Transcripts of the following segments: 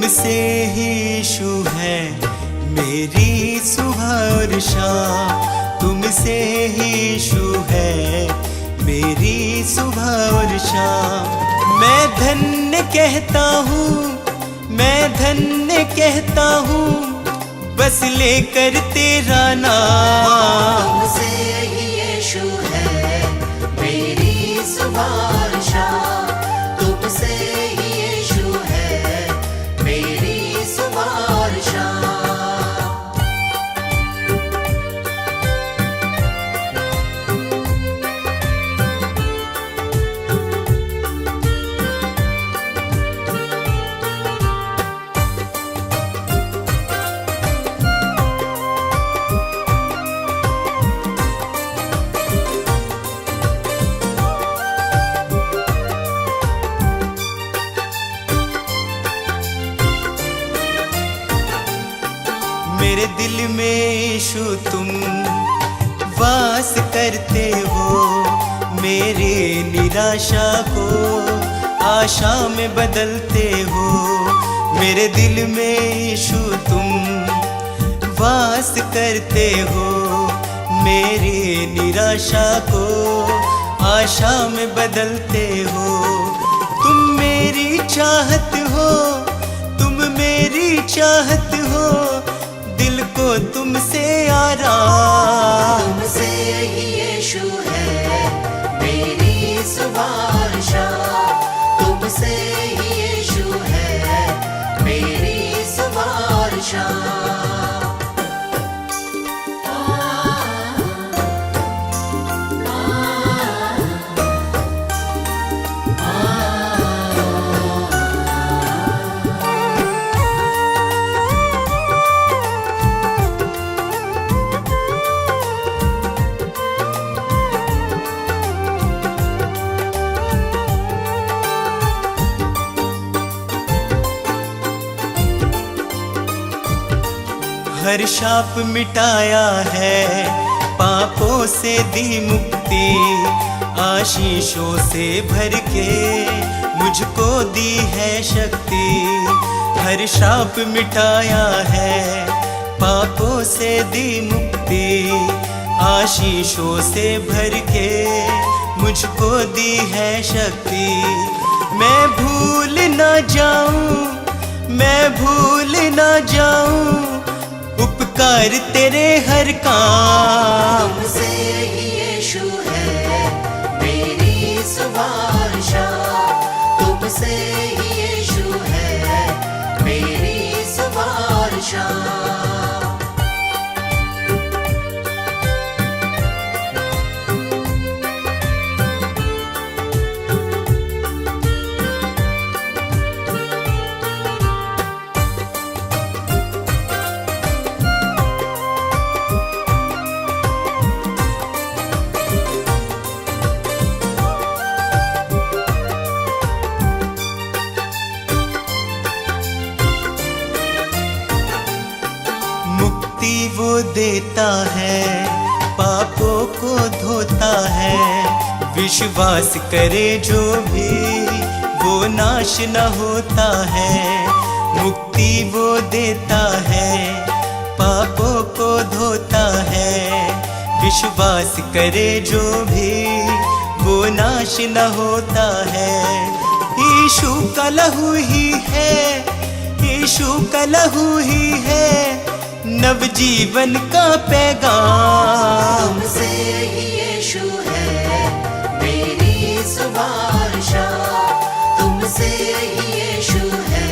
तुमसे ही यीशु है मेरी सुबह और शाम, तुमसे ही यीशु है मेरी सुबह और शाम। मैं धन्य कहता हूँ, मैं धन्य कहता हूँ, बस लेकर तेरा नाम। तुमसे ही यीशु है मेरी सुबह और शाम, तुमसे ही यीशु है मेरी सुबह और शाम। मेरे दिल में यीशु तुम वास करते हो, मेरे निराशा को आशा में बदलते हो। मेरे दिल में यीशु तुम वास करते हो, मेरी निराशा को आशा में बदलते हो। तुम मेरी चाहत हो, तुम मेरी चाहत हो, दिल को तुमसे आराम। तुमसे ही यीशु है मेरी सुबह और शाम, तुमसे ही यीशु है मेरी सुबह और शाम। हर शाप मिटाया है, पापों से दी मुक्ति, आशीषों से भर के मुझको दी है शक्ति। हर शाप मिटाया है, पापों से दी मुक्ति, आशीषों से भर के मुझको दी है शक्ति। मैं भूल ना जाऊं, मैं भूल ना जाऊं उपकार तेरे हर काम। तुमसे ही यीशु है मेरी सुबह और शाम, तुमसे ही यीशु है मेरी सुबह और शाम। वो देता है, पापों को धोता है, विश्वास करे जो भी वो नाश न होता है। मुक्ति वो देता है, पापों को धोता है, विश्वास करे जो भी वो नाश न होता है। यीशु का लहू ही है, यीशु का लहू ही है नवजीवन का पैगाम। तुमसे ही यीशु है मेरी सुबह और शाम, तुमसे ही यीशु है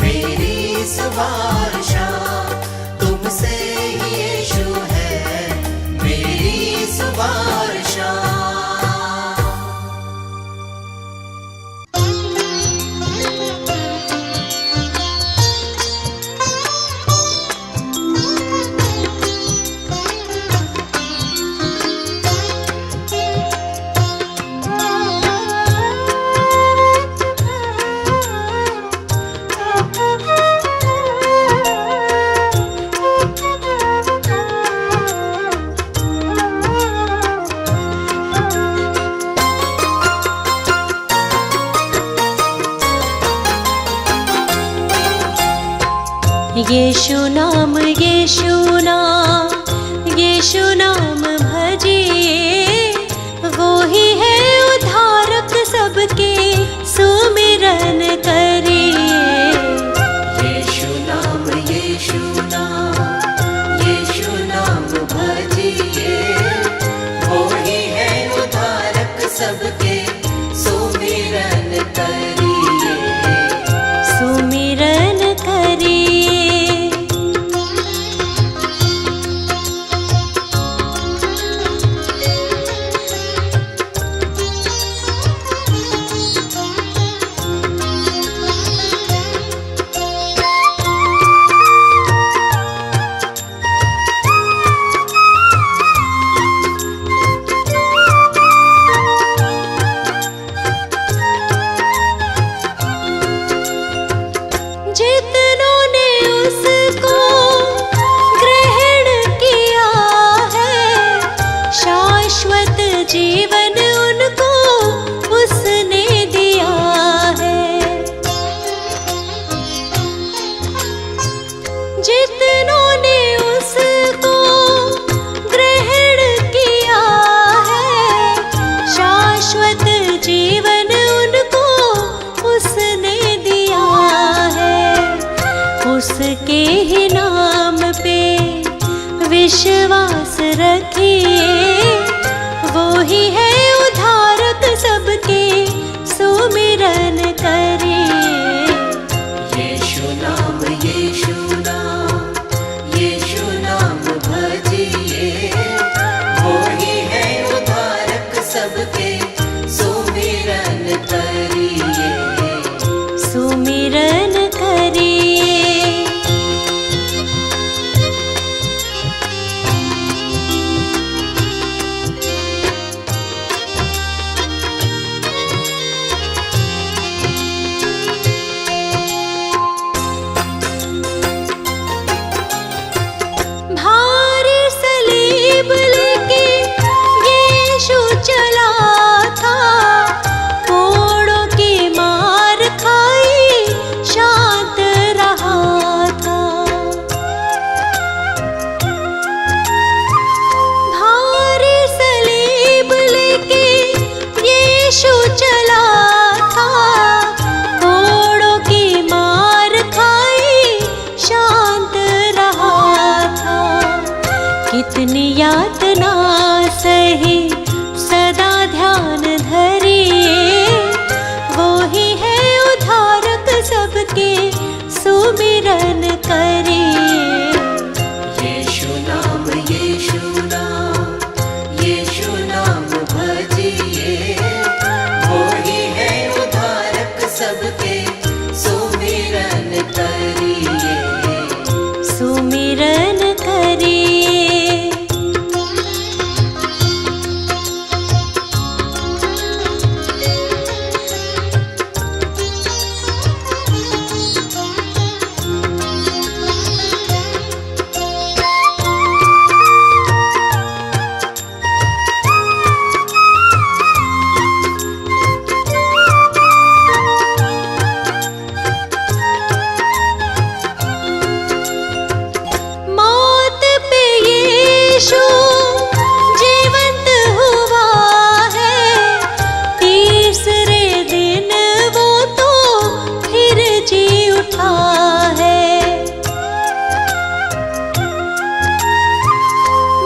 मेरी सुबह और शाम, तुमसे ही यीशु है मेरी सुबह और शाम। यीशु नाम यीशु नाम भजिए, वो ही है उद्धारक सबके, सुमिरन करिए। यीशु नाम भजिए, वो ही है उद्धारक सबके, सुमिरन करिए। सुमिरन करिए। जितनों ने उसको ग्रहण किया है, शाश्वत जीवन उनको उसने दिया है। जितनों ने उसको ग्रहण किया है, शाश्वत जीवन उनको उसने दिया है। उसके ही नाम पे विश्वास रखिए, वो ही है उद्धारक सबके, सुमिरन करिए। यीशु नाम भजिए, वो ही है उद्धारक सबके, सुमिरन करिए। सुमिरन करिए। भारी सलीब लेके यीशु चला था, कोड़ों की मार खाई शांत रहा था। भारी सलीब लेके यीशु चला था, कोड़ों की मार खाई शांत रहा था। कितनी यातना सही सदा ध्यान धरिए, वो ही है उद्धारक सबके, सुमिरन करिए। यीशु नाम भजिए, वो ही है उद्धारक सबके, सुमिरन करिए। सुमिरन करिए। मौत पे यीशु जीवंत हुआ है, तीसरे दिन वो तो फिर जी उठा है।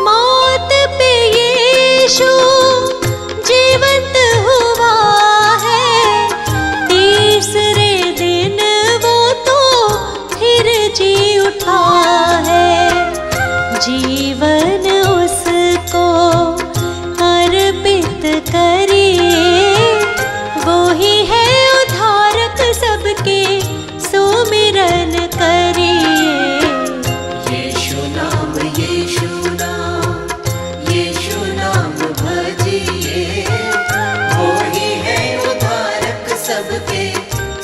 मौत पे यीशु जीवंत हुआ है, तीसरे दिन वो तो फिर जी उठा है। जीवन उसको अर्पित करिए, वो ही है उद्धारक सबके, सुमिरन करिए। यीशु नाम भजिए, वो ही है उद्धारक सबके,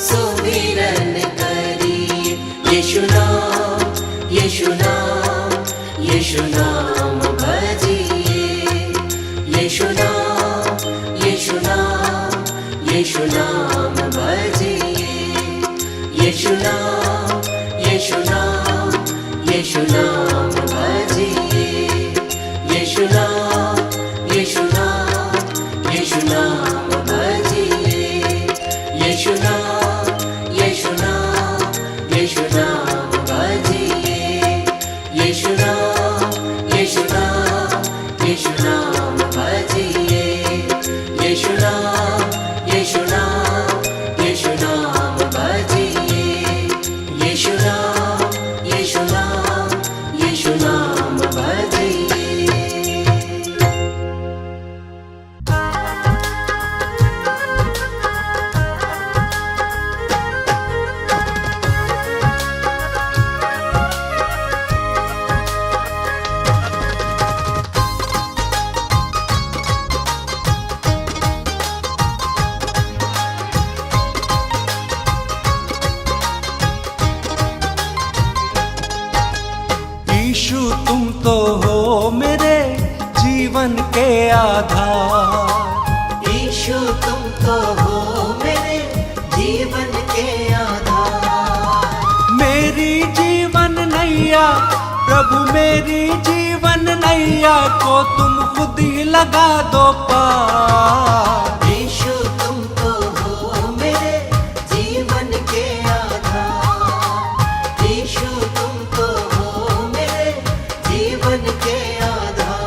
सुमिरन करिए। यीशु नाम भजिए, यीशु नाम भजिए। यीशु नाम यीशु नाम भजिए, यीशु नाम, यीशु नाम, यीशु नाम भजिए, यीशु नाम, यीशु नाम, यीशु नाम भजिए, यीशु नाम, यीशु नाम, यीशु नाम भजिए, यीशु नाम, यीशु नाम, यीशु नाम भजिए, यीशु नाम, यीशु नाम, यीशु नाम भजिए। यीशु तुम तो हो मेरे जीवन के आधार, यीशु तुम तो हो मेरे जीवन के आधार, मेरी जीवन नैया प्रभु मेरी जीवन नैया को तुम खुद ही लगा दो पार। यीशु तुम तो हो मेरे जीवन के आधार, यीशु तुम तो हो मेरे जीवन के आधार।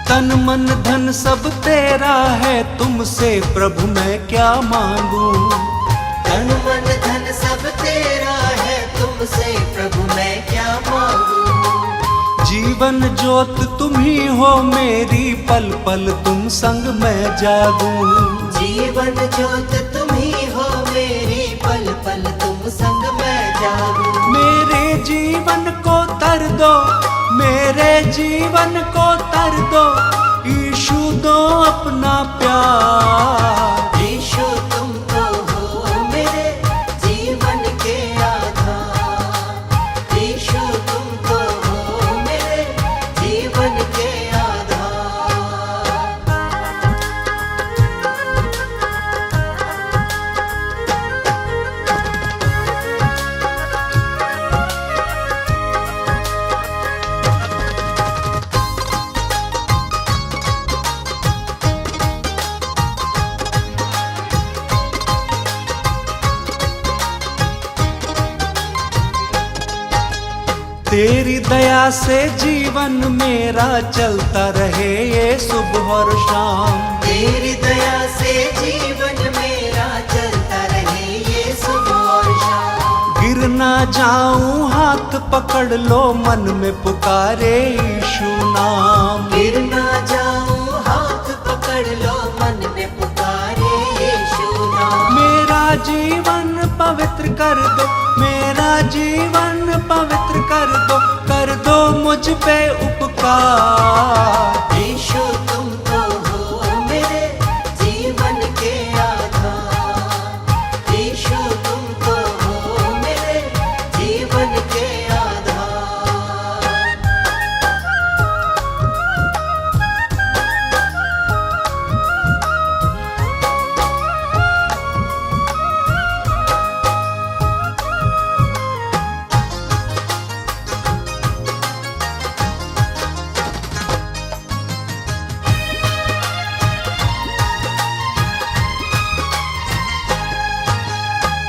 तन मन धन सब तेरा है, तुमसे प्रभु मैं क्या मांगू। तन मन धन सब तेरा है, तुमसे प्रभु मैं क्या मांगू। जीवन ज्योत तुम ही हो मेरी, पल पल तुम संग मैं जागूं। जीवन ज्योत तुम ही हो मेरी, पल पल तुम संग मैं जागूं। मेरे जीवन को तर दो, मेरे जीवन को तर दो, यीशु दो अपना प्यार। यीशु तुम तो हो मेरे जीवन के आधार, यीशु तुम तो हो मेरे जीवन के आधार। तेरी दया से जीवन मेरा चलता रहे ये सुबह और शाम। तेरी दया से जीवन मेरा चलता रहे ये सुबह और शाम। गिर ना जाऊं हाथ पकड़ लो, मन में पुकारे यीशु नाम। गिर ना जाऊं हाथ पकड़ लो, मन में पुकारे यीशु नाम। मेरा जीवन पवित्र कर दो, मेरा जीवन पवित्र कर दो मुझ पे उपकार। यीशु तुम तो हो मेरे जीवन के आधार, यीशु तुम तो हो मेरे जीवन के आधार।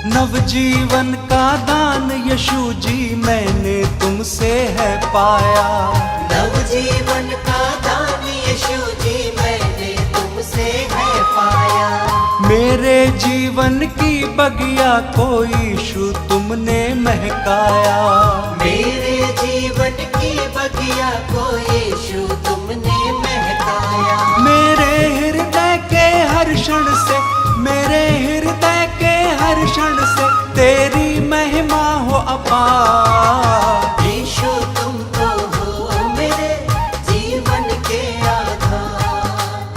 नवजीवन का दान यीशु जी मैंने तुमसे है पाया। नवजीवन का दान यीशु जी मैंने तुमसे है पाया। मेरे जीवन की बगिया को यीशु तुमने महकाया। मेरे जीवन की बगिया को यीशु तुमने महकाया। मेरे हृदय के हर क्षण से, मेरे हृदय के हर क्षण से तेरी महिमा हो अपार। यीशु तुम तो हो मेरे जीवन के आधार,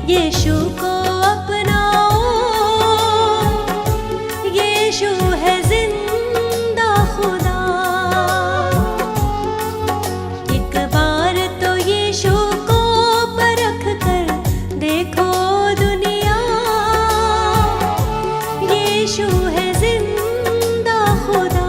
यीशु को अपनाओ, यीशु है जिंदा खुदा। एक बार तो यीशु को परख कर देखो दुनिया, यीशु है जिंदा खुदा।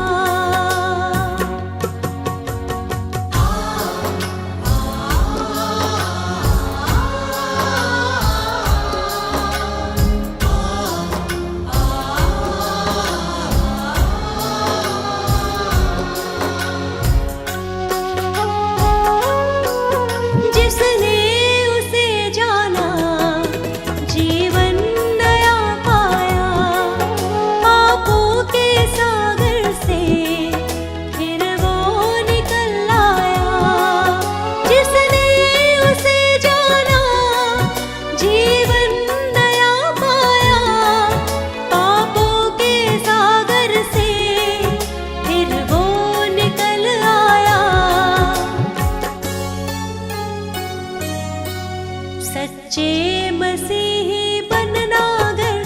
जिसने उसे जाना जीवन नया पाया, पापों के सागर से फिर वो निकल आया। जिसने उसे जाना जीवन नया पाया, पापों के सागर से फिर वो निकल आया। सच्चे मसीही बनना अगर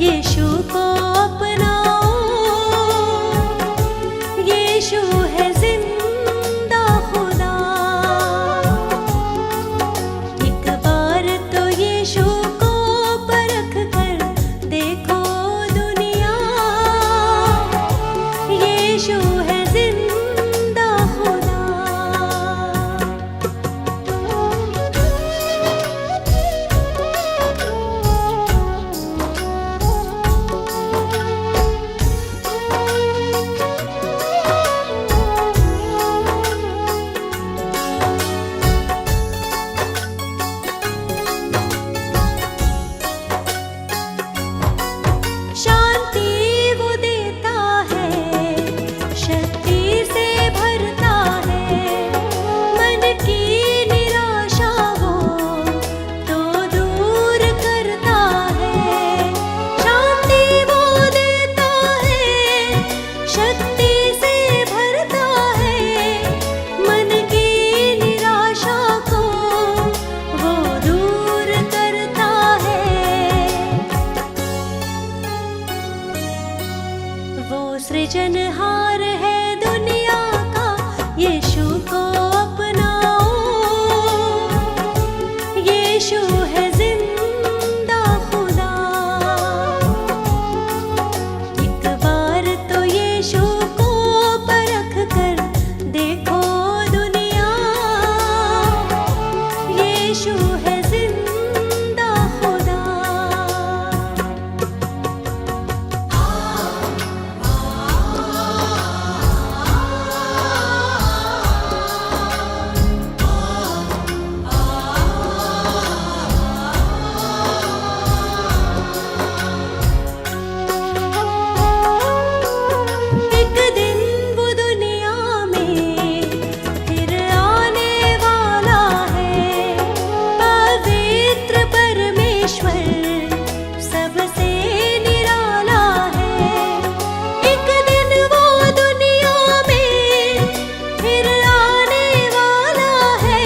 यीशु को अपनाओ, यीशु है जिंदा खुदा। एक बार तो यीशु को परख कर देखो दुनिया, यीशु है जिंदा खुदा। शांति वो देता है, शक्ति से भरता है, मन की निराशा वो तो दूर करता है। शांति वो देता है, शक्ति से भरता है, मन की निराशा को वो दूर करता है। वो सृजनहार है दुनिया का, यीशु को अपनाओ, यीशु है जिंदा खुदा। एक बार तो यीशु को परख कर देखो दुनिया, यीशु है जिंदा खुदा। एक दिन वो दुनिया में फिर आने वाला है, पवित्र परमेश्वर सबसे निराला है। एक दिन वो दुनिया में फिर आने वाला है,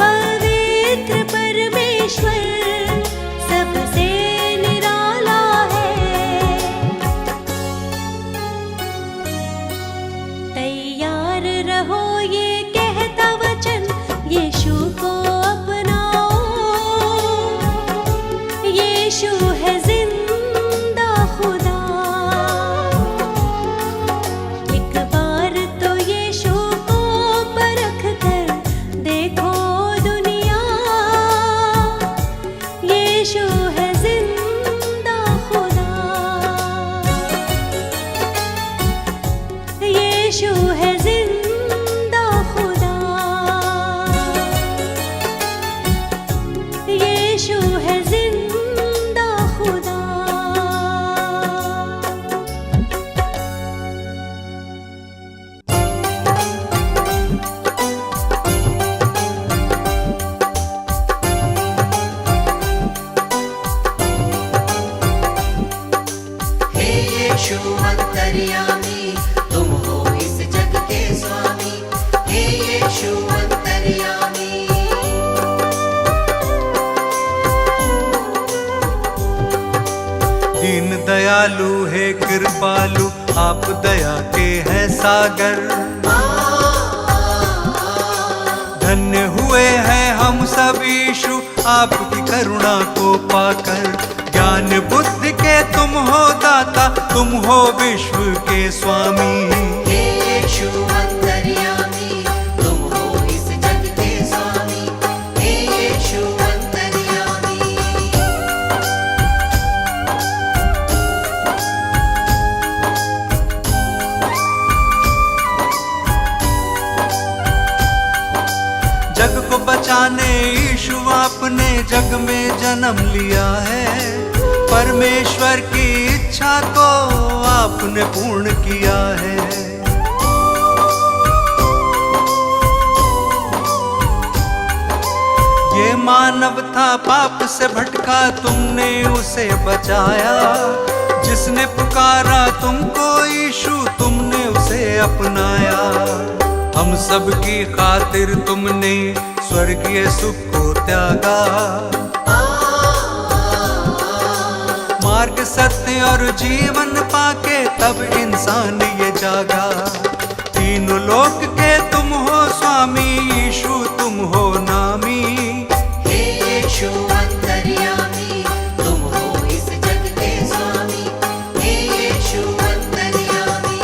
पवित्र परमेश्वर सबसे निराला है। तैयार रहो ये कहता वचन, यीशु को अपनाओ, यीशु है जिंदा खुदा। एक बार तो यीशु को परख कर देखो दुनिया, यीशु है जिंदा खुदा। यीशु है जिंदा आप दया के हैं सागर। धन्य हुए हैं हम सब यीशु आपकी करुणा को पाकर। ज्ञान बुद्धि के तुम हो दाता, तुम हो विश्व के स्वामी। हे यीशु अंतर्यामी, तुम हो इस जग के स्वामी। हे यीशु अंतर्यामी। जग को बचाने यीशु आपने जग में जन्म लिया है। परमेश्वर की इच्छा को आपने पूर्ण किया है। ये मानव था पाप से भटका, तुमने उसे बचाया। जिसने पुकारा तुमको यीशु, तुमने उसे अपनाया। हम सब की खातिर तुमने स्वर्गीय सुख को त्यागा। मार्ग सत्य और जीवन पाके तब इंसान ये जागा। तीनों लोक के तुम हो स्वामी, यीशु तुम हो नामी। हे यीशु अंतर्यामी, तुम हो इस जग के स्वामी। हे यीशु अंतर्यामी।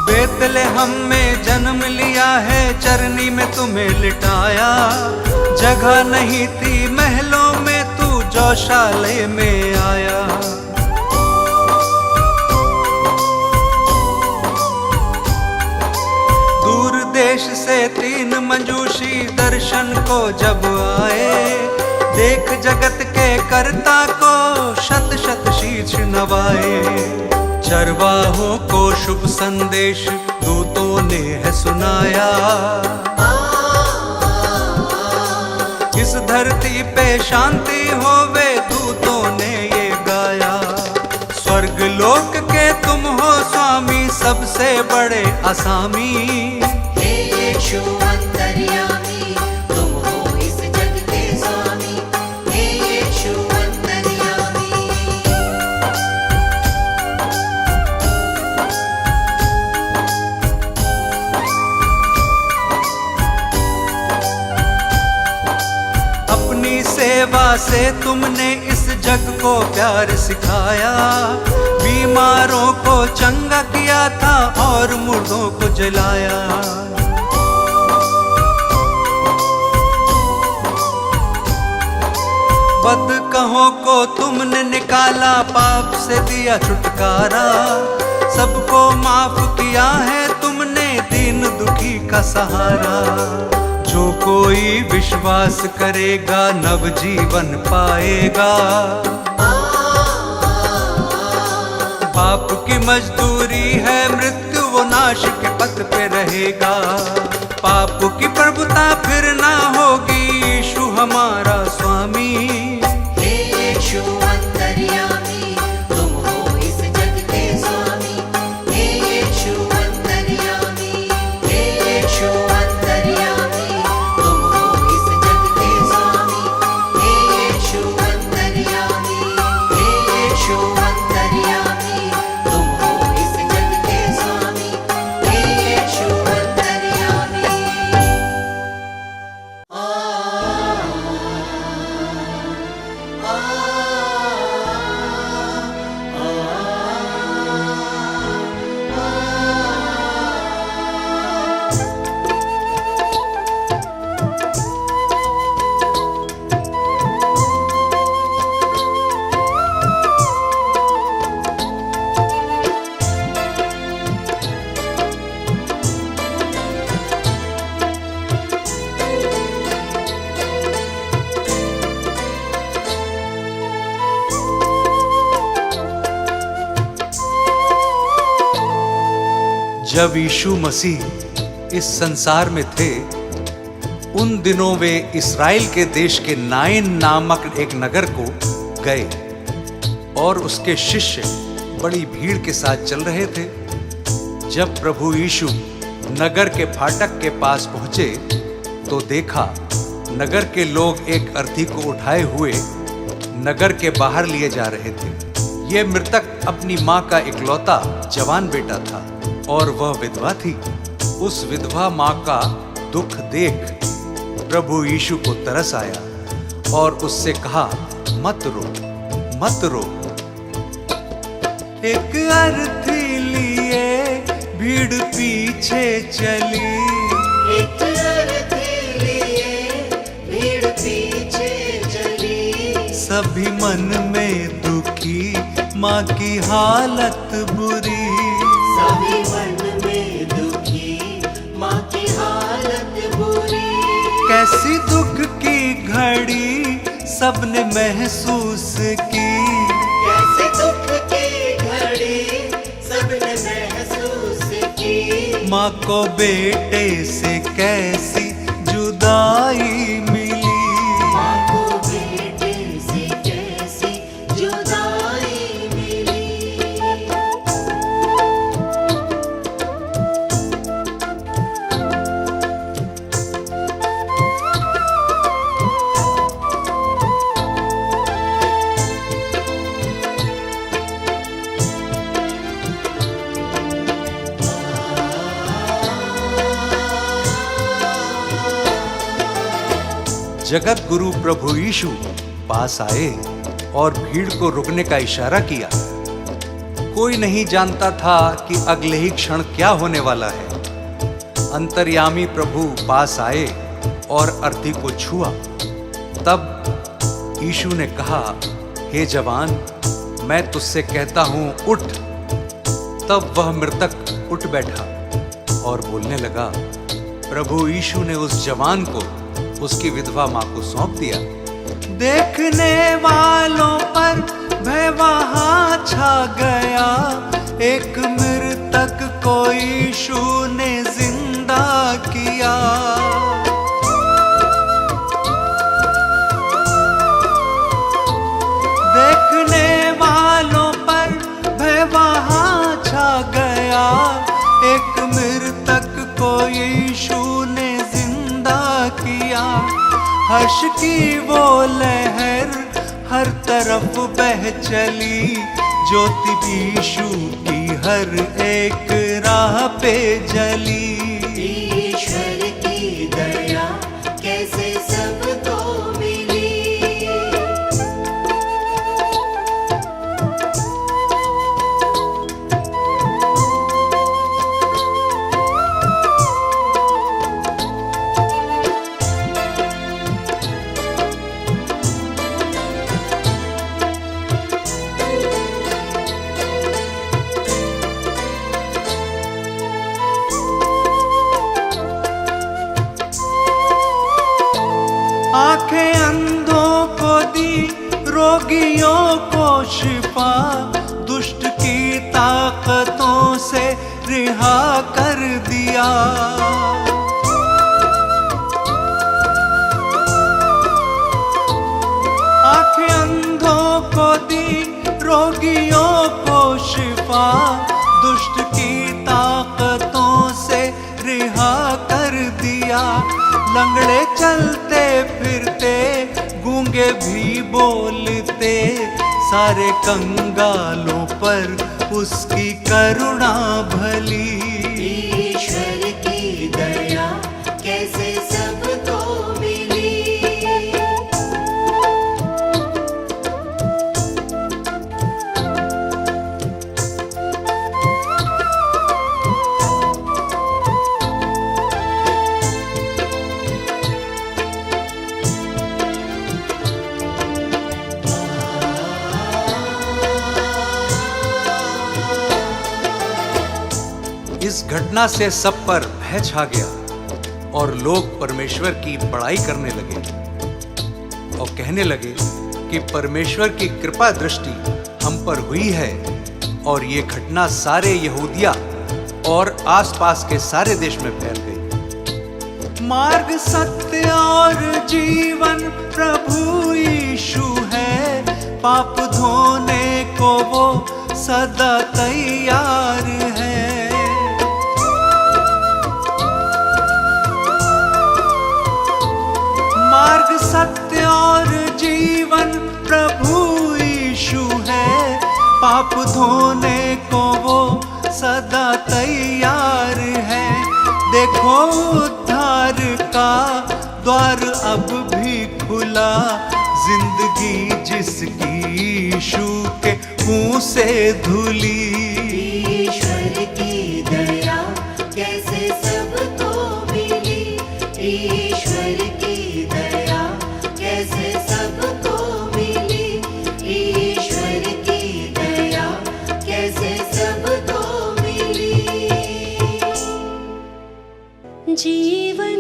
बेतलेहम में जन्म लिया है, चरनी में तुम्हें लिटाया। जगह नहीं थी महलों में, तू गौशाले में आया। दूर देश से 3 मंजूषी दर्शन को जब आए। देख जगत के कर्ता को शत शत शीश नवाए। चरवाहों को शुभ संदेश दूतों ने है सुनाया। इस धरती पे शांति होवे, दूतों ने ये गाया। स्वर्ग लोक के तुम हो स्वामी, सबसे बड़े असामी। हे यीशु अंतर्यामी, तुम हो इस जग के स्वामी। हे यीशु अंतर्यामी। अपनी सेवा से तुमने इस जग को प्यार सिखाया। बीमारों को चंगा किया था और मुर्दों को जलाया। बदकहों को तुमने निकाला, पाप से दिया छुटकारा। सबको माफ किया है तुमने, दीन दुखी का सहारा। जो कोई विश्वास करेगा नव जीवन पाएगा। पाप की मजदूरी है मृत्यु, वो नाश के पथ पे रहेगा। पाप की प्रभुता फिर ना होगी, यीशु हमारा स्वामी। हे यीशु अंतर्यामी, तुम हो इस जग के स्वामी। हे यीशु अंतर्यामी। हे यीशु अंतर्यामी, तुम हो इस जग के स्वामी। हे यीशु अंतर्यामी। हे यीशु अंतर्यामी, तुम हो इस जग के स्वामी। हे यीशु अंतर्यामी। जब यीशु मसीह इस संसार में थे, उन दिनों वे इस्राएल के देश के नाइन नामक एक नगर को गए और उसके शिष्य बड़ी भीड़ के साथ चल रहे थे। जब प्रभु यीशु नगर के फाटक के पास पहुंचे तो देखा नगर के लोग एक अर्थी को उठाए हुए नगर के बाहर लिए जा रहे थे। ये मृतक अपनी माँ का इकलौता जवान बेटा था और वह विधवा थी। उस विधवा माँ का दुख देख प्रभु यीशु को तरस आया और उससे कहा, मत रो, मत रो। एक अर्थी लिए भीड़ पीछे चली, एक अर्थी लिए भीड़ पीछे चली। सभी मन में दुखी माँ की हालत बुरी, सभी मन में दुखी माँ की हालत बुरी। कैसी दुख की घड़ी सबने महसूस की, कैसे दुख की घड़ी सबने महसूस की। माँ को बेटे से कैसी जुदाई मिली, माँ को बेटे से कैसी जुदाई मिली। जगत गुरु प्रभु यीशु पास आए और भीड़ को रुकने का इशारा किया। कोई नहीं जानता था कि अगले ही क्षण क्या होने वाला है। अंतर्यामी प्रभु पास आए और अर्थी को छुआ। तब यीशु ने कहा, हे जवान, मैं तुझसे कहता हूं, उठ। तब वह मृतक उठ बैठा और बोलने लगा। प्रभु यीशु ने उस जवान को उसकी विधवा माँ को सौंप दिया। देखने वालों पर भय वहां छा गया। एक मृतक को यीशु ने जिंदा किया। देखने वालों पर भय वहां छा गया। एक मृतक को यीशु ने जिंदा किया। हर्ष की वो लहर हर तरफ बह चली। ज्योति यीशु की हर एक राह पे जली। ईश्वर की दया कैसे सबको मिली। आंखें अंधों को दी, रोगियों को शिफा। दुष्ट की ताकतों से रिहा कर दिया। आंखें अंधों को दी, रोगियों को शिफा। दुष्ट की ताकतों से रिहा कर दिया। लंगड़े चलते फिरते, गूंगे भी बोलते। सारे कंगालों पर उसकी करुणा भली। ईश्वर की दया कैसे सबको मिली। इस घटना से सब पर भय छा गया और लोग परमेश्वर की बड़ाई करने लगे और कहने लगे कि परमेश्वर की कृपा दृष्टि हम पर हुई है और ये घटना सारे यहूदिया और आसपास के सारे देश में फैल गई। मार्ग सत्य और जीवन प्रभु यीशु है, पाप धोने को वो सदा तैयार है। मार्ग सत्य और जीवन प्रभु यीशु है, पाप धोने को वो सदा तैयार है। देखो उद्धार का द्वार अब भी खुला, जिंदगी जिसकी यीशु के मुंह से धुली। ईश्वर की दया कैसे सबको मिली, ईश्वर की दया कैसे सबको मिली, ईश्वर की दया कैसे सबको मिली। जीवन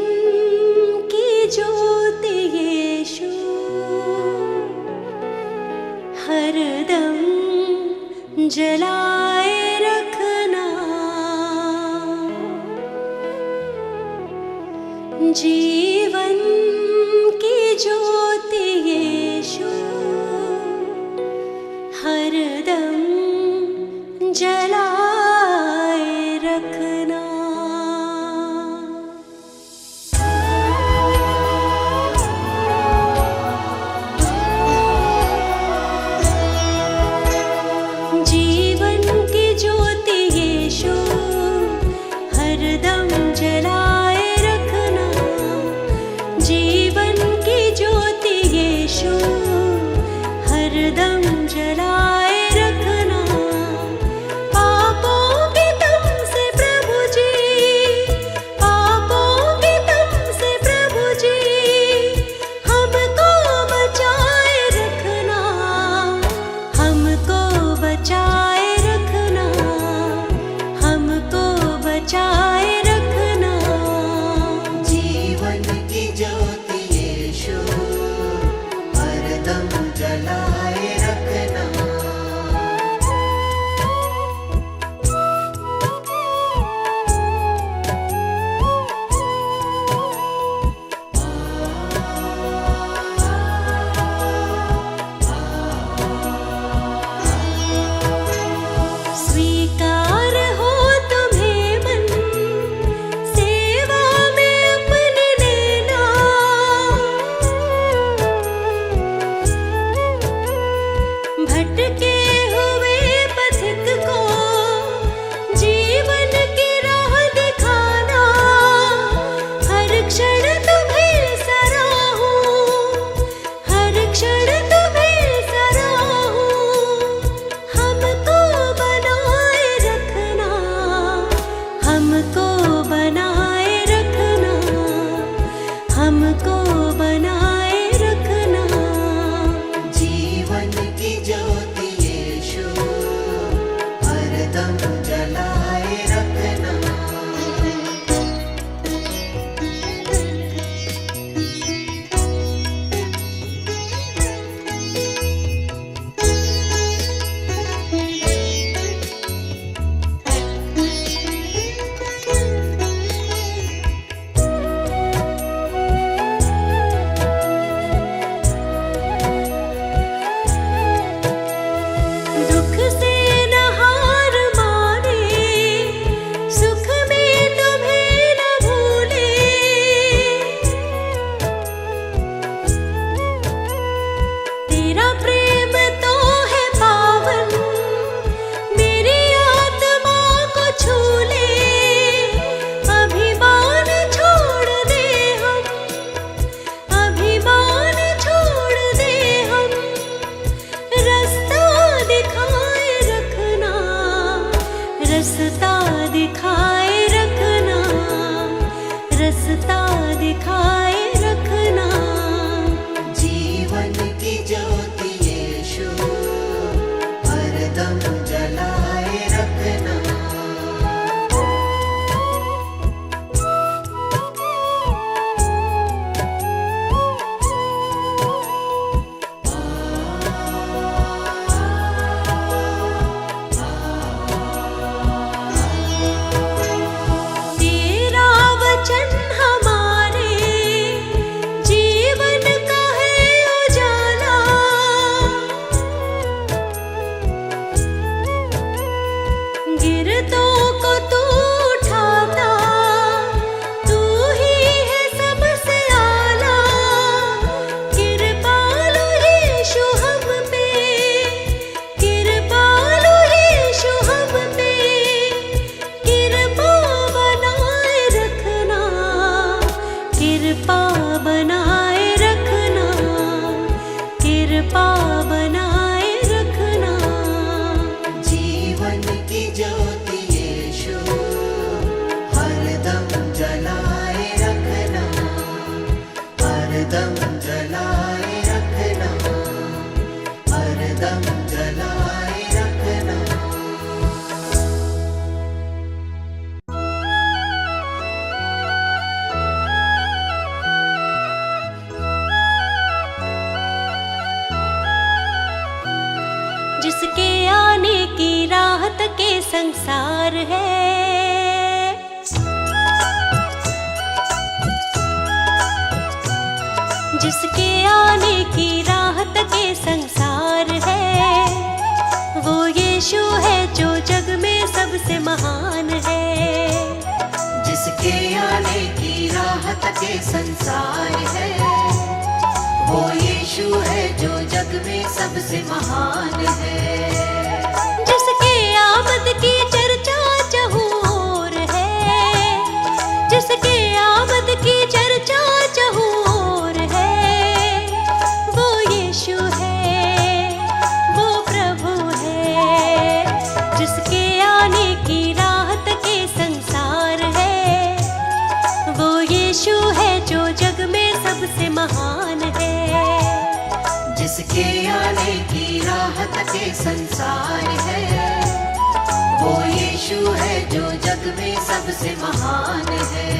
की ज्योति यीशु हरदम जलाए रखना। जीवन की ज्योति यीशु हरदम जलाए रखना। जीवन की ज्योति यीशु हरदम जलाए रखना। जीवन की ज्योति यीशु हरदम जलाए रखना। पापों के दम से प्रभु जी, पापों के दम से प्रभु जी हमको बचाए रखना, हमको बचाए रखना, हमको बचाए रखना। जीवन की ज्योति यीशु हरदम जलाए रखना। स्वीकार हो तुम्हें मन, सेवा में अपने देना। भटके हुए पथिक को जीवन की राह दिखाना। हर क्षण तुम्हें सराहूं, हर क्षण तुम्हें सराहूं। हमको बनाए रखना, हमको बनाए रखना, हमको बनाए रखना। जीवन की ज्योति जिसके आने की राहत के संसार है। जिसके आने की राहत के संसार है, वो यीशु है जो जग में सबसे महान है। जिसके आने की राहत के संसार है, वो यीशु है जो जग में सबसे महान है। जिसके आमद की चर्चा चहुँ ओर है, जिसके आमद की चर्चा चहुँ ओर है, वो यीशु है, वो प्रभु है। जिसके आने की राहत के संसार है, वो यीशु है जो जग में सबसे महान है। जिसके आने की राहत के संसार है, वो यीशु है जो जग में सबसे महान है।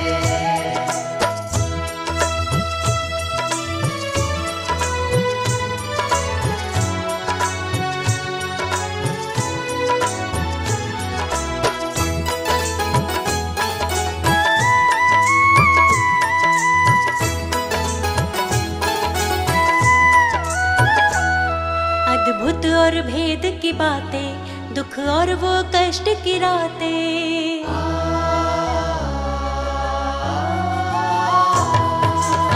अद्भुत और भेद की बातें, दुख और वो कष्ट की रातें।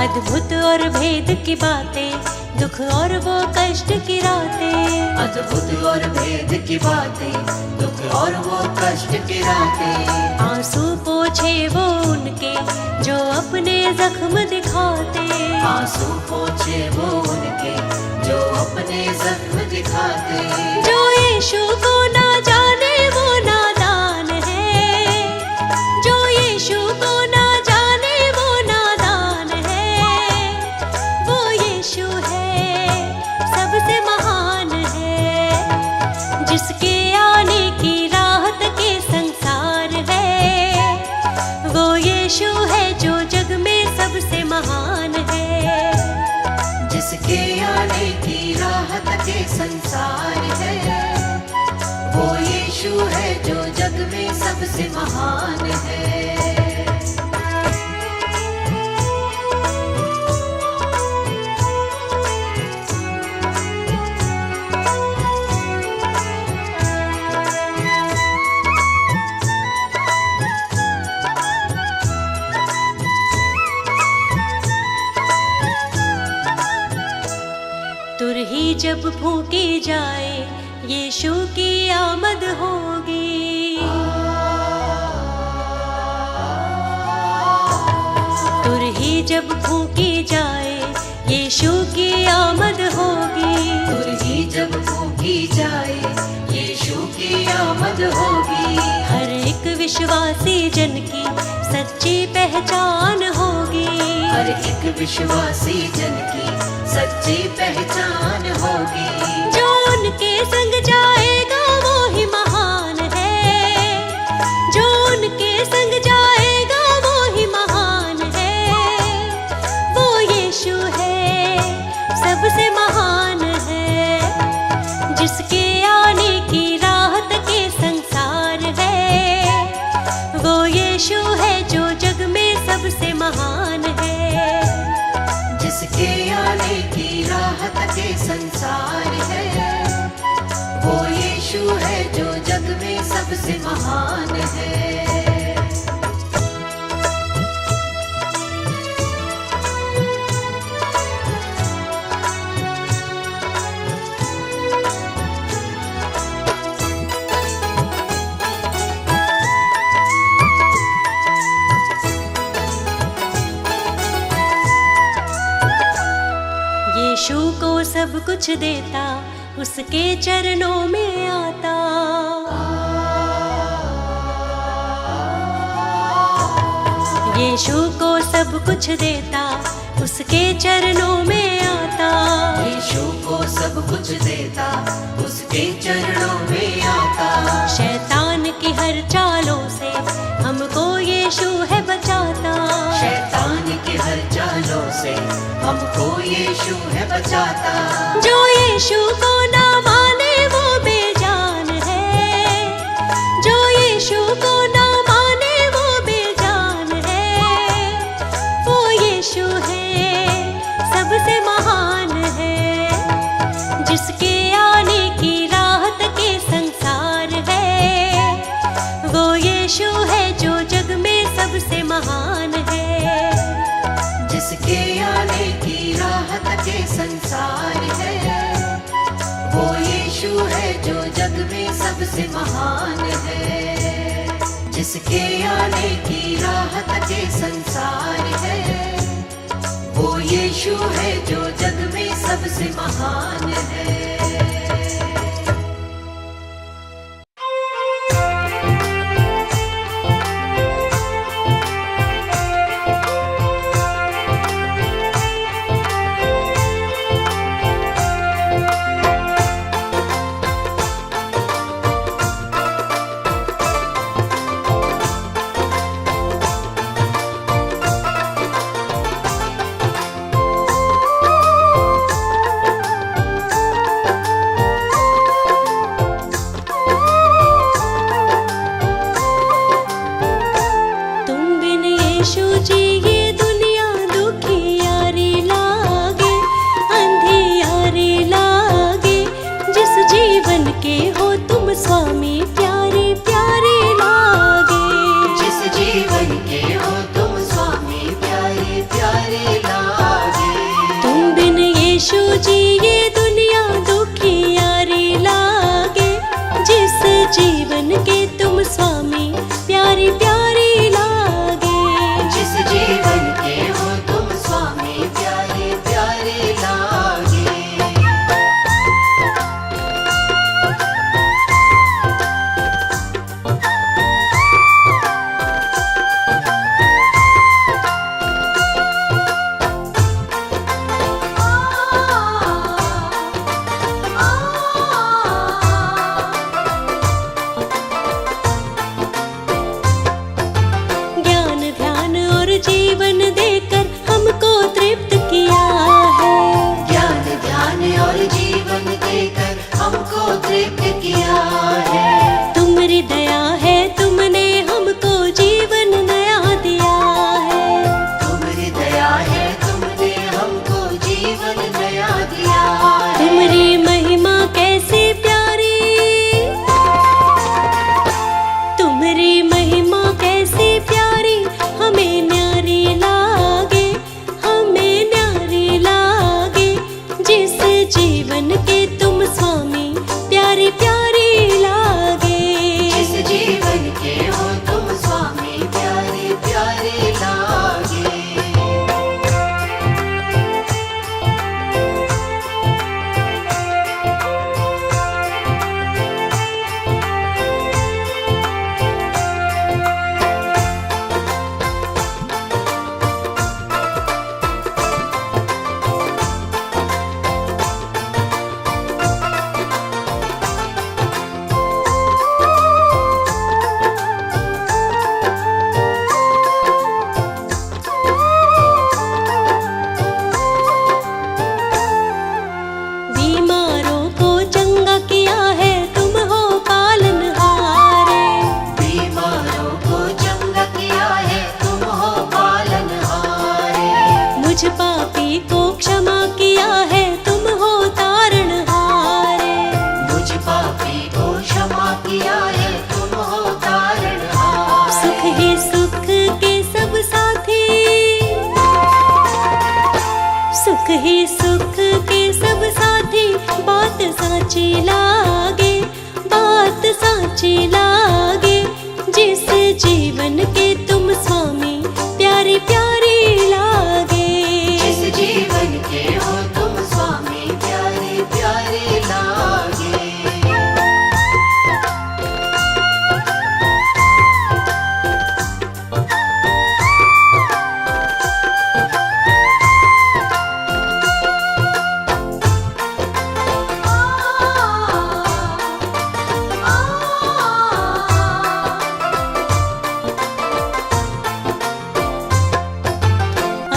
अद्भुत और भेद की बातें, दुख और वो कष्ट की रातें। अद्भुत और भेद की बातें, दुख और वो कष्ट की रातें। आंसू पोछे वो उनके जो अपने जख्म दिखाते। आंसू पोछे वो उनके जो अपने जख्म दिखाते। जो यीशु को ना जाने वो नादान है। जो यीशु को ना जाने वो नादान है। वो यीशु है, सबसे महान है। जिसके आने की राहत के संसार है, वो यीशु है जो जग में सबसे महान है। जिसके आने की राहत के संसार है, वो यीशु है जो जग में सबसे महान है। तुरही जब फूकी जाए, यीशु की आमद होगी। तुरही जब फूकी जाए, यीशु की आमद होगी। तुरही जब फूकी जाए, यीशु की आमद होगी। हर एक विश्वासी जन की सच्ची पहचान होगी। हर एक विश्वासी जन की सच्ची पहचान होगी। जो उनके संग जाएगा वो ही महान है। जो उनके संग जाएगा वो ही महान है। वो यीशु है, सबसे महान है। जिसके आने की राहत के संसार है, वो यीशु है जो जग में सबसे महान है। जिसके आने की राहत के संसार है, वो यीशु है जो जग में सबसे महान है। यीशु को सब कुछ देता, उसके चरणों में आता। यीशु को सब कुछ देता, उसके चरणों में आता। यीशु को सब कुछ देता, उसके चरणों में आता। शैतान की हर चालों से हमको यीशु है बचाता। शैतान की हर चालों से हमको यीशु है बचाता। जो यीशु को ना माने वो जिसके आने की राहत के संसार है, वो यीशु है जो जग में सबसे महान है।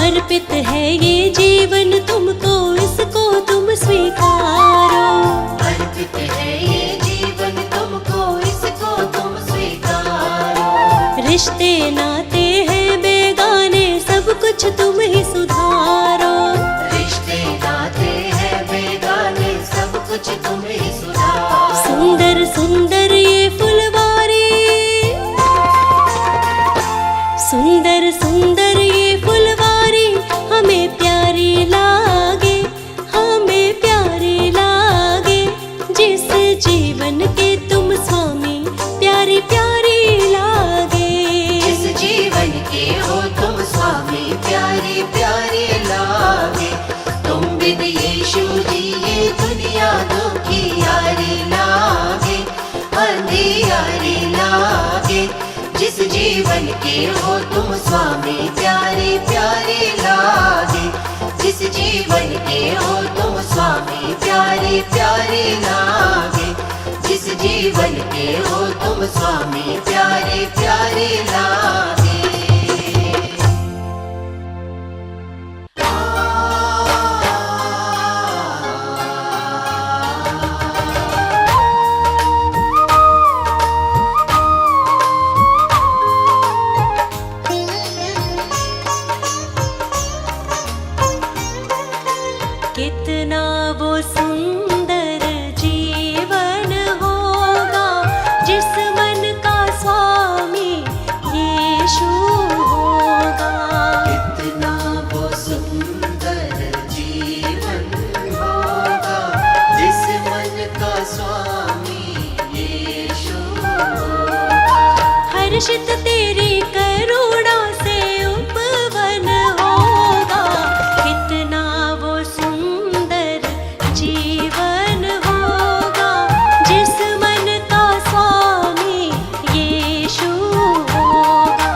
अर्पित है ये जीवन तुमको, इसको तुम स्वीकारो। अर्पित है ये जीवन तुमको, इसको तुम स्वीकारो। रिश्ते नाते हैं बेगाने, सब कुछ तुम ही सुधारो। रिश्ते नाते हैं बेगाने, सब कुछ तुम ही सुधारो। सुंदर सुंदर ये फुलवारी, सुंदर सुंदर ये फुलवारी हमें प्यारी लागे, हमें प्यारी लागे। जिस जीवन के तुम स्वामी प्यारी प्यारी लागे। के हो तुम स्वामी प्यारे प्यारे लागे, जिस जीवन के हो तुम स्वामी प्यारे प्यारे लागे, जिस जीवन के हो तुम स्वामी प्यारे प्यारे लागे। कितना वो सुंदर जीवन होगा जिस मन का स्वामी यीशु होगा। कितना वो सुंदर जीवन होगा जिस मन का स्वामी यीशु होगा। हर्षित तेरी करुणा से उपवन होगा। कितना वो सुंदर जीवन होगा जिस मन का स्वामी यीशु होगा।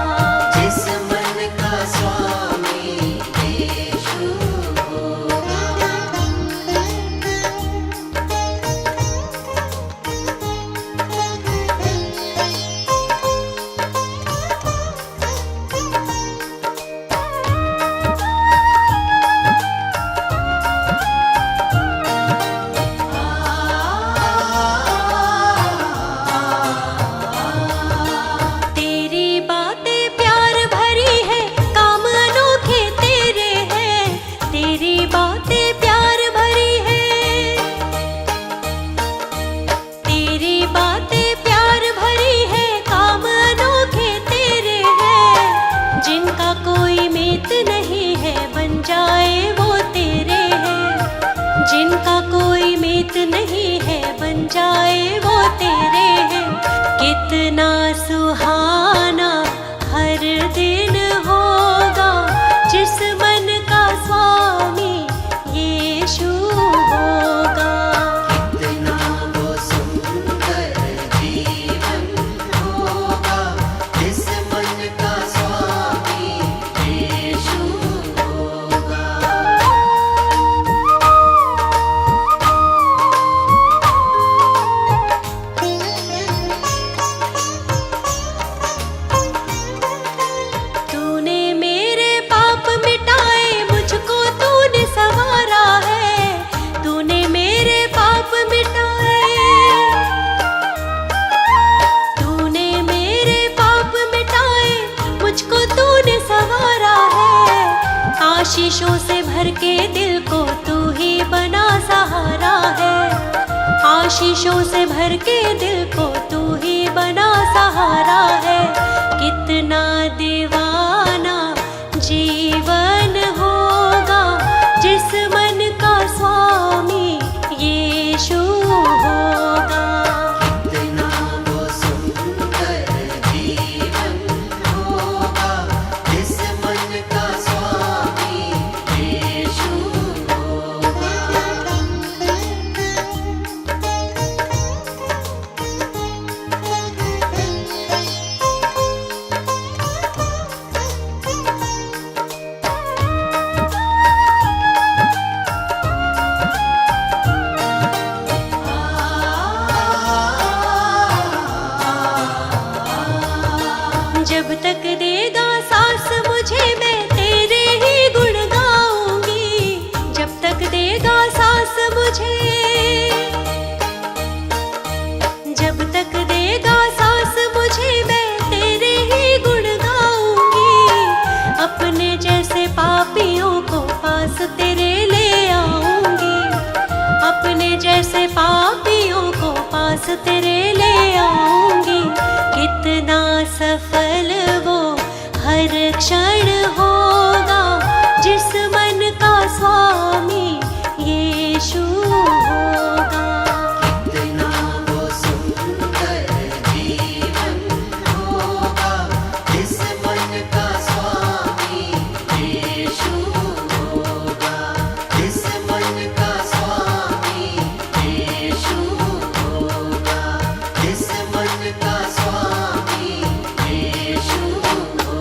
जिस मन का स्वामी यीशु होगा। तेरी बातें प्यार भरी है, काम अनोखे तेरे हैं। तेरी बातें प्यार भरी है, तेरी बातें प्यार भरी है, काम अनोखे तेरे हैं। जिनका कोई मीत नहीं है बन जाए वो तेरे हैं। जिनका कोई मीत नहीं है बन जाए वो तेरे हैं। कितना सुहाना हर दिन होगा जिस मन का स्वामी यीशु होगा। कितना वो सुंदर जीवन होगा जिस मन का स्वामी यीशु होगा। तूने मेरे पाप मिटाए, मुझको तूने संवारा है। तूने मेरे पाप मिटाए, तूने मेरे पाप मिटाए, मुझको तूने संवारा है। आशीषों से भर के दिल को तू ही बना सहारा है। आशीषों से भर के दिल को तू ही बना सहारा है। कितना दीवाना जीवन होगा जिस मन का स्वामी यीशु होगा। कितना वो सुंदर जीवन होगा जिस मन का स्वामी यीशु होगा। जब तक देगा सांस मुझे मैं तेरे ही गुण गाऊंगी। जब तक देगा सांस मुझे, जब तक देगा सांस मुझे मैं तेरे ही गुण गाऊंगी। अपने जैसे पापियों को पास तेरे ले आऊंगी। अपने जैसे पापियों को पास तेरे ले आऊंगी। कितना सफल वो हर क्षण होगा जिस मन का स्वामी यीशु होगा। कितना वो सुंदर जीवन होगा जिस मन का स्वामी यीशु होगा। जिस मन का स्वामी यीशु होगा। जिस मन का स्वामी यीशु होगा।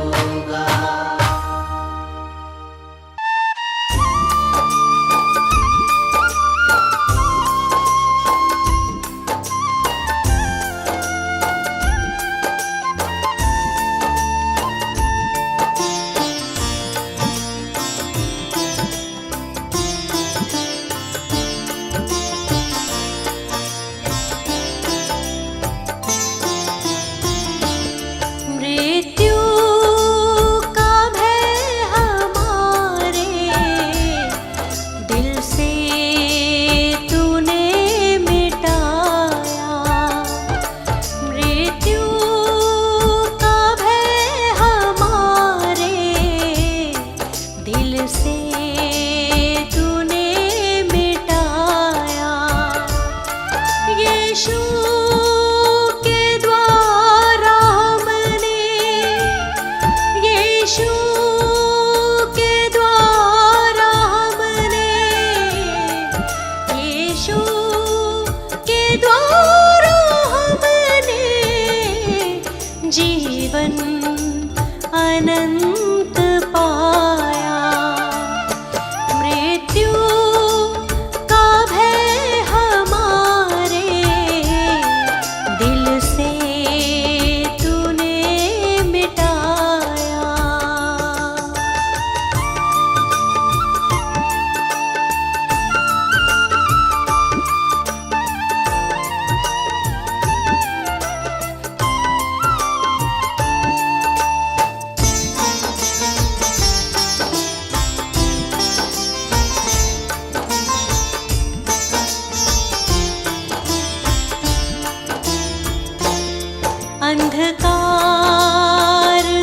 अंधकार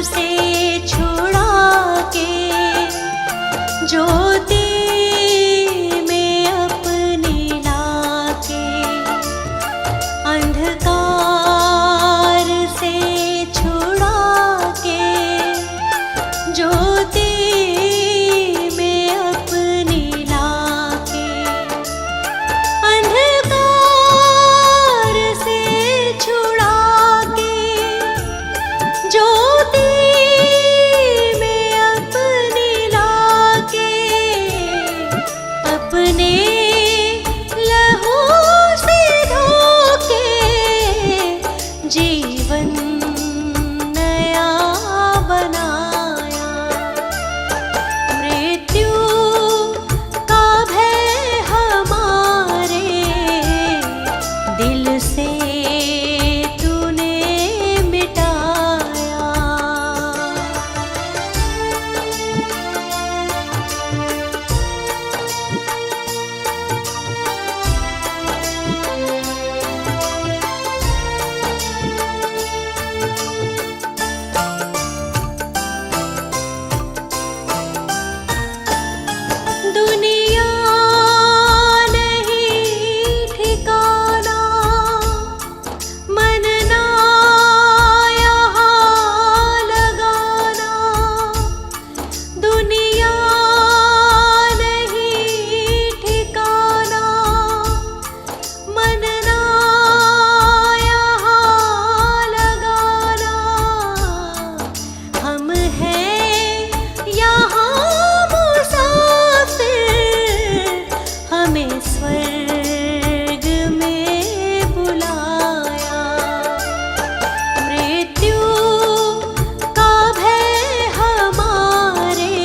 से छुड़ा के ज्योति में अपनी लाके, अंधकार से छुड़ा के ज्योति में अपनी लाके, अंधकार से छुड़ा के ज्योति में अपनी लाके, अपने लहू से धोके जीवन नया बनाया। मृत्यु का भय हमारे दिल से तूने मिटाया। दुनिया नहीं ठिकाना, मन ना यहाँ लगाना। दुनिया नहीं ठिकाना, मन ना यहाँ लगाना। हम हैं यहाँ मुसाफिर, हमें स्वर्ग में बुलाया। मृत्यु का भय हमारे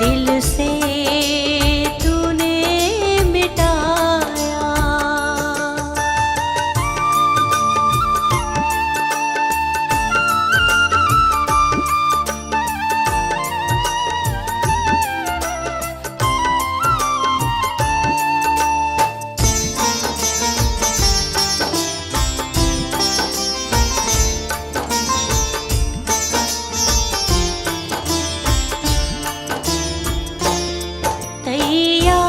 दिल से तूने मिटाया।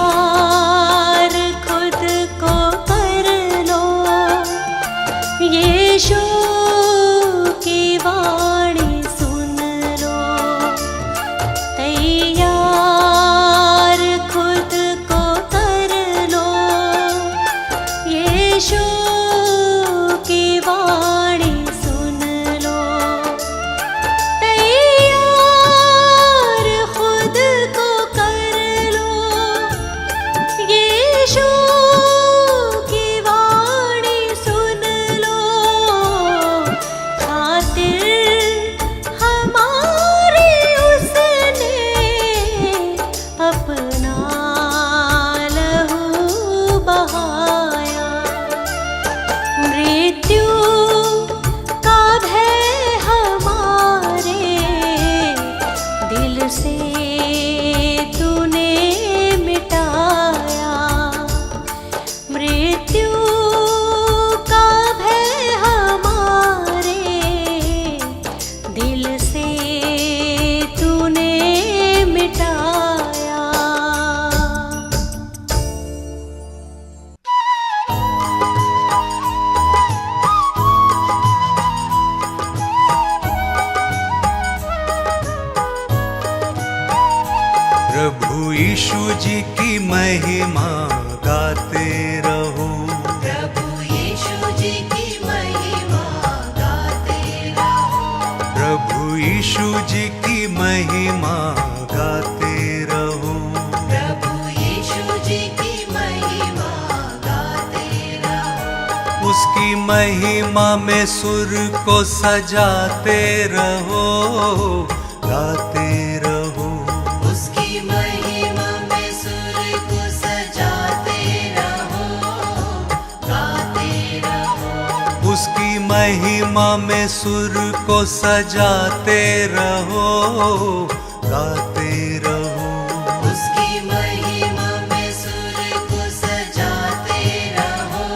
तैयार खुद को कर लो, यीशु की वाणी सुन लो। तैयार खुद को कर लो, यीशु की वाणी सुन लो। तैयार खुद को कर लो, यीशु की वाणी सुन लो। खातिर हमारी उसने अपना लहू बहाया। मृत्यु का भय हमारे दिल से तूने मिटाया। मृत्यु का भय हमारे दिल से तूने मिटाया। प्रभु यीशु जी की महिमा गाते रहो। प्रभु यीशु जी की महिमा गाते रहो। प्रभु यीशु जी की महिमा गाते रहो। प्रभु यीशु जी की महिमा गाते रहो। उसकी महिमा में सुर को सजाते रहो, गाते रहो। उसकी महिमा में सुर को सजाते रहो, गाते रहो। उसकी महिमा में सुर को सजाते रहो, गाते रहो। उसकी महिमा में सुर को सजाते रहो,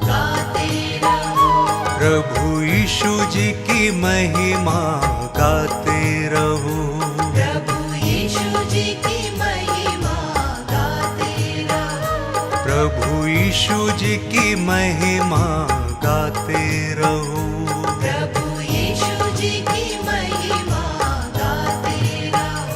गाते रहो। प्रभु यीशु जी की महिमा गाते रहो। प्रभु यीशु जी की महिमा गाते रहो। प्रभु यीशु जी की महिमा गाते रहो। प्रभु यीशु जी की महिमा गाते रहो।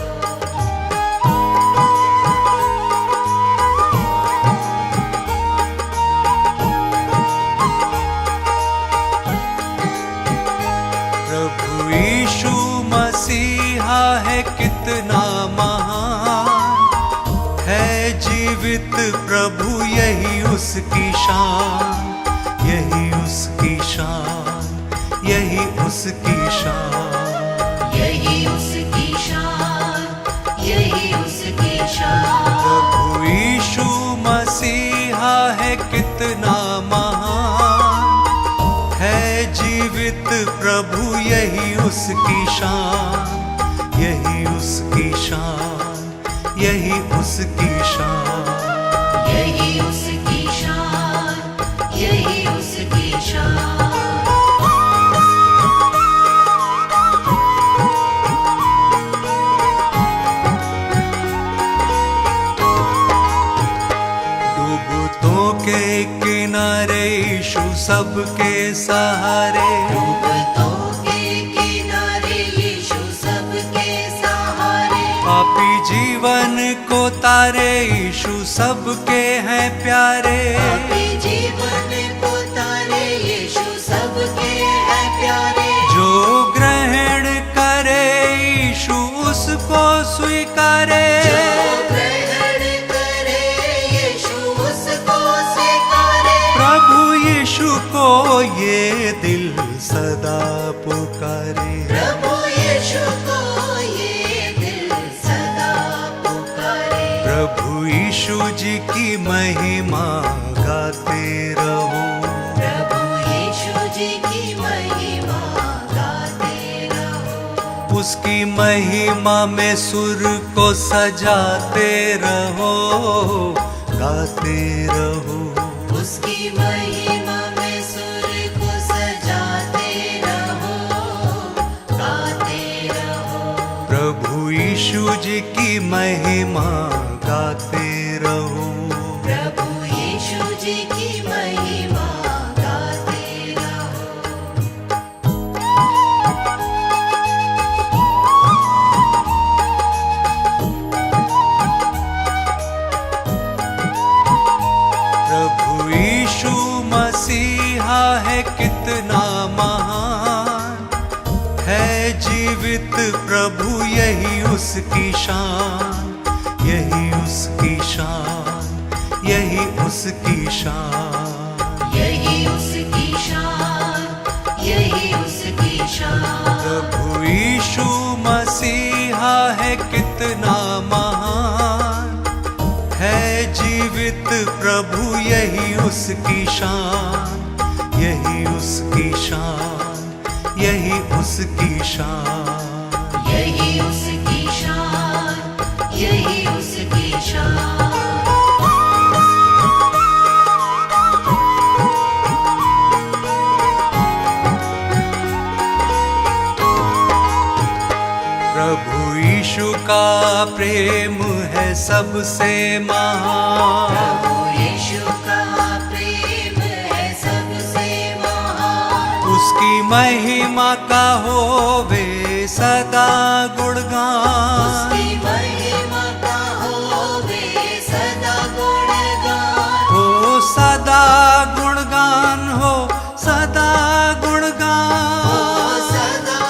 प्रभु यीशु मसीहा है कितना महान, है जीवित प्रभु यही उसकी शान, यही उसकी शान, यही उसकी शान। यही उसकी शान, यही उसकी शान। प्रभु यीशु मसीहा है कितना महान, है जीवित प्रभु यही उसकी शान, यही उसकी शान, यही उसकी शान। यही उसकी शान, यही उसकी शान। डूबतों के किनारे यीशु सबके सहारे, डूबतों के किनारे यीशु सबके सहारे। पापी जीवन को तारे यीशु सबके हैं प्यारे। पापी जीवन को तारे यीशु सबके हैं प्यारे। जो ग्रहण करे यीशु उसको स्वीकारे। जो ग्रहण करे यीशु उसको स्वीकारे। प्रभु यीशु को ये दिल सदा पुकारे। प्रभु यीशु को ये दिल सदा पुकारे। प्रभु यीशु जी की महिमा गाते रहो। प्रभु यीशु जी की महिमा गाते रहो। उसकी महिमा में सुर को सजाते रहो, गाते रहो। उसकी महिमा में सुर को सजाते रहो, गाते रहो। प्रभु यीशु जी की महिमा गाते रहो। प्रभु यीशु जी की महिमा गाते रहो। प्रभु यीशु मसीहा है कितना महान, है जीवित प्रभु यही उसकी शान, यही उसकी शान, यही उसकी शान। यही उसकी शान, यही उसकी शान। प्रभु यीशु मसीहा है कितना महान, है जीवित प्रभु यही उसकी शान, यही उसकी शान, यही उसकी शान। यही उसकी शान, यही उसकी शान। प्रभु यीशु का प्रेम है सबसे महान। प्रभु यीशु का प्रेम है सबसे महान। उसकी महिमा का होवे सदा गुणगान। उसकी महिमा का होवे सदा गुणगान। हो सदा गुणगान, हो सदा गुणगान। सदा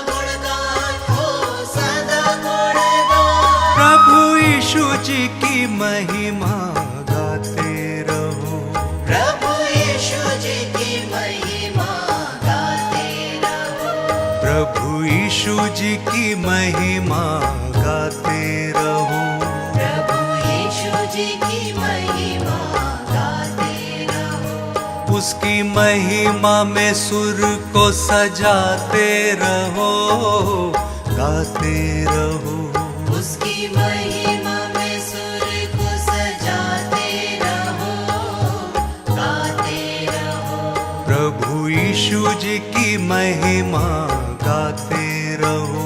गुणगान हो, सदा गुणगान। प्रभु यीशु जी की महिमा गाते रहो। प्रभु यीशु जी की महिमा गाते रहो। प्रभु यीशु जी की महिमा गाते रहो। प्रभु यीशु जी की महिमा गाते रहो। उसकी महिमा में सुर को सजाते रहो, गाते रहो। उसकी महिमा में सुर को सजाते रहो, गाते रहो। प्रभु यीशु जी की महिमा गाते रहो।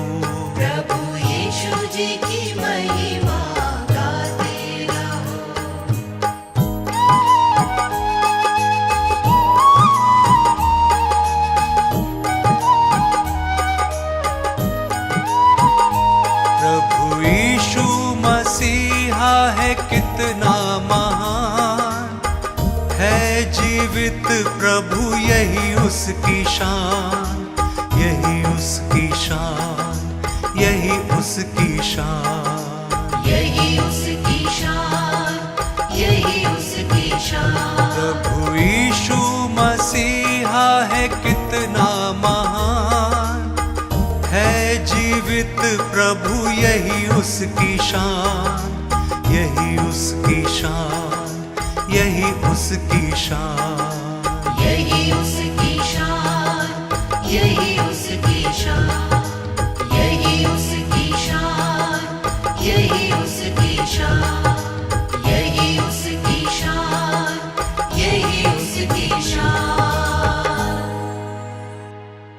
प्रभु यीशु जी की महिमा गाते रहो। प्रभु यीशु मसीहा है कितना महान, है जीवित प्रभु यही उसकी शान, यही उसकी शान, यही उसकी शान, यही उसकी शान, यही उसकी शान। प्रभु यीशु मसीहा है कितना महान, है जीवित प्रभु यही उसकी शान, यही उसकी शान, यही उसकी शान, यही उसकी शान, यही